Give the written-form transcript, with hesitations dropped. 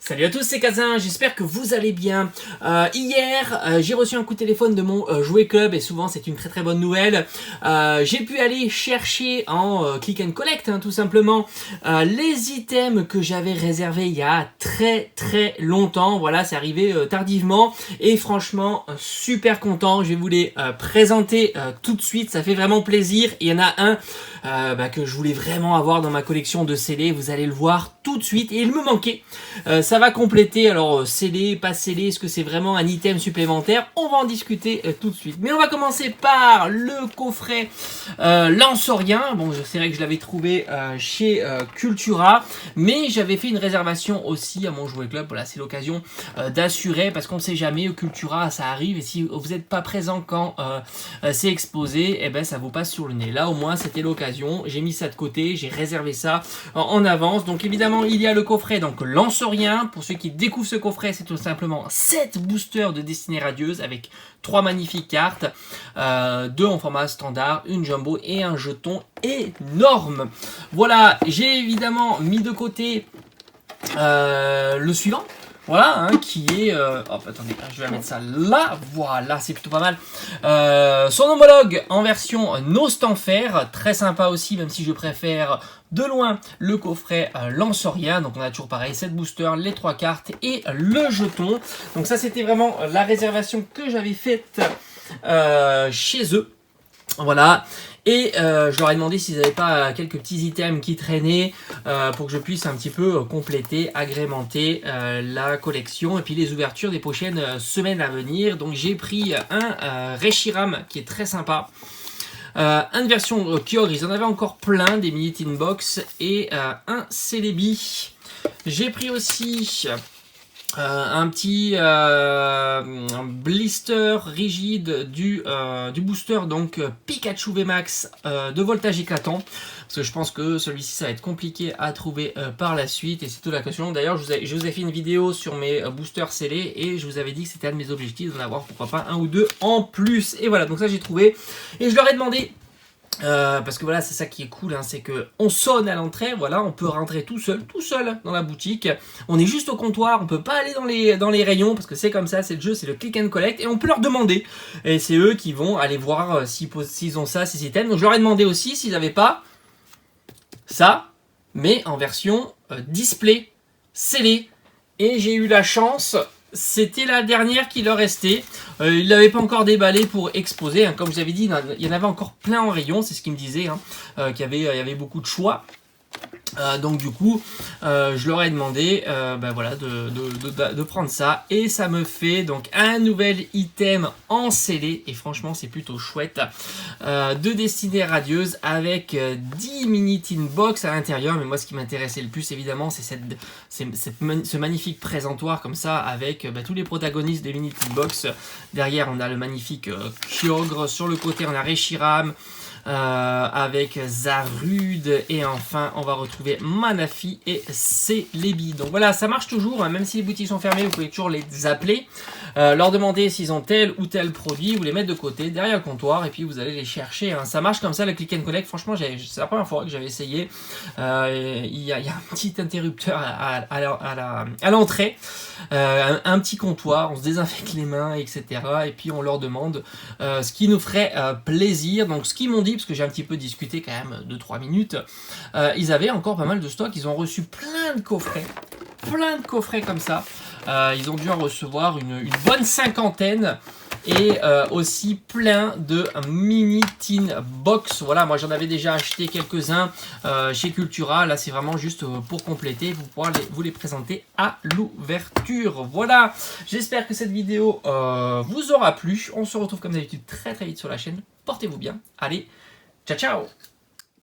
Salut à tous, c'est Kazin, j'espère que vous allez bien. Hier, j'ai reçu un coup de téléphone de mon jouet club et souvent c'est une très bonne nouvelle. J'ai pu aller chercher en click and collect, tout simplement, les items que j'avais réservés il y a très longtemps. Voilà, c'est arrivé tardivement et franchement, super content. Je vais vous les présenter tout de suite, ça fait vraiment plaisir. Il y en a un que je voulais vraiment avoir dans ma collection de scellés, vous allez le voir tout de suite et il me manquait. Ça va compléter, alors scellé, pas scellé, est-ce que c'est vraiment un item supplémentaire? On va en discuter tout de suite. Mais on va commencer par le coffret Lansorien. Bon, c'est vrai que je l'avais trouvé chez Cultura, mais j'avais fait une réservation aussi à mon jouet club. Voilà, c'est l'occasion d'assurer, parce qu'on ne sait jamais, au Cultura ça arrive, et si vous n'êtes pas présent quand c'est exposé, eh ben ça vous passe sur le nez. Là au moins c'était l'occasion, j'ai mis ça de côté, j'ai réservé ça en avance. Donc évidemment il y a le coffret donc Lansorien. Pour ceux qui découvrent ce coffret, c'est tout simplement 7 boosters de Destinée Radieuse avec 3 magnifiques cartes, 2 en format standard, une jumbo et un jeton énorme. Voilà, j'ai évidemment mis de côté le suivant. Voilà, qui est... hop, attendez, je vais mettre ça là. Voilà, c'est plutôt pas mal. Son homologue en version Nostanfer, très sympa aussi, même si je préfère de loin le coffret Lansorien. Donc on a toujours pareil, 7 boosters, les 3 cartes et le jeton. Donc ça, c'était vraiment la réservation que j'avais faite chez eux. Voilà. Et je leur ai demandé s'ils n'avaient pas quelques petits items qui traînaient pour que je puisse un petit peu compléter, agrémenter la collection et puis les ouvertures des prochaines semaines à venir. Donc j'ai pris un Reshiram qui est très sympa. Une version Kyogre, ils en avaient encore plein, des mini tin box, et un Celebi. J'ai pris aussi un petit blister rigide du booster donc Pikachu VMAX de voltage éclatant, parce que je pense que celui-ci ça va être compliqué à trouver par la suite, et c'est toute la question. D'ailleurs je vous ai fait une vidéo sur mes boosters scellés et je vous avais dit que c'était un de mes objectifs d'en avoir pourquoi pas un ou deux en plus, et voilà, donc ça j'ai trouvé et je leur ai demandé parce que voilà, c'est ça qui est cool, c'est que on sonne à l'entrée, voilà, on peut rentrer tout seul dans la boutique, on est juste au comptoir, on peut pas aller dans les rayons, parce que c'est comme ça, c'est le jeu, c'est le click and collect, et on peut leur demander, et c'est eux qui vont aller voir s'ils ont ça, ces items. Donc je leur ai demandé aussi s'ils n'avaient pas ça, mais en version display, scellé, et j'ai eu la chance. C'était la dernière qui leur restait. Ils ne l'avaient pas encore déballé pour exposer. Comme je vous avais dit, il y en avait encore plein en rayon. C'est ce qu'ils me disaient, qu'il y avait beaucoup de choix. Donc du coup, je leur ai demandé voilà, de prendre ça. Et ça me fait donc un nouvel item en scellé. Et franchement, c'est plutôt chouette. De Destinée Radieuse avec 10 mini tin box à l'intérieur. Mais moi, ce qui m'intéressait le plus, évidemment, c'est ce magnifique présentoir comme ça, avec tous les protagonistes des mini tin box. Derrière, on a le magnifique Kyogre. Sur le côté, on a Reshiram. Avec Zarude, et enfin on va retrouver Manafi et Celebi. Donc voilà, ça marche toujours, même si les boutiques sont fermées, vous pouvez toujours les appeler, leur demander s'ils ont tel ou tel produit, vous les mettez de côté derrière le comptoir et puis vous allez les chercher, ça marche comme ça le click and collect. Franchement, c'est la première fois que j'avais essayé. Il y a un petit interrupteur à l'entrée, un petit comptoir, on se désinfecte les mains, etc. et puis on leur demande ce qui nous ferait plaisir. Donc ce qu'ils m'ont dit, parce que j'ai un petit peu discuté quand même 2-3 minutes, ils avaient encore pas mal de stock, ils ont reçu plein de coffrets comme ça, ils ont dû en recevoir une bonne cinquantaine, et aussi plein de mini tin box. Voilà, moi j'en avais déjà acheté quelques-uns chez Cultura, là c'est vraiment juste pour compléter, pour pouvoir vous les présenter à l'ouverture. Voilà, j'espère que cette vidéo vous aura plu, on se retrouve comme d'habitude très vite sur la chaîne, portez-vous bien, allez, ciao ciao.